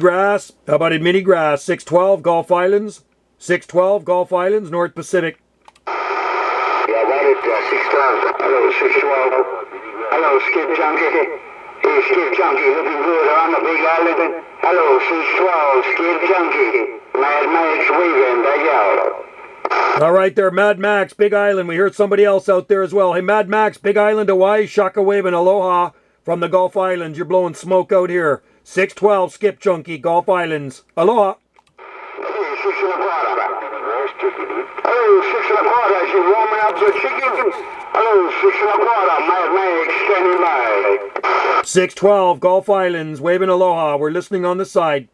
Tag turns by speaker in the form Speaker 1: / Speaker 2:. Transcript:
Speaker 1: Grass. How about in mini grass? 612 Gulf Islands. 612 Gulf Islands, North Pacific.
Speaker 2: Yeah, what is 612? Hello, 612. Hello, Skip Junkie. Hey, Skip Junkie, looking good on the big island. Hello, 612, Skip Junkie. Mad Max waving, there you go.
Speaker 1: All right there, Mad Max, Big Island. We heard somebody else out there as well. Hey, Mad Max, Big Island, Hawaii, Shaka waving, aloha from the Gulf Islands. You're blowing smoke out here. 612 Skip Junkie, Gulf Islands. Aloha.
Speaker 2: Hey, 6 and a quarter. Hello, 6 and a quarter. Is you warming up the chickens? Hello, 6 and a quarter. Mad Max standing by.
Speaker 1: 612 Gulf Islands, waving aloha. We're listening on the side.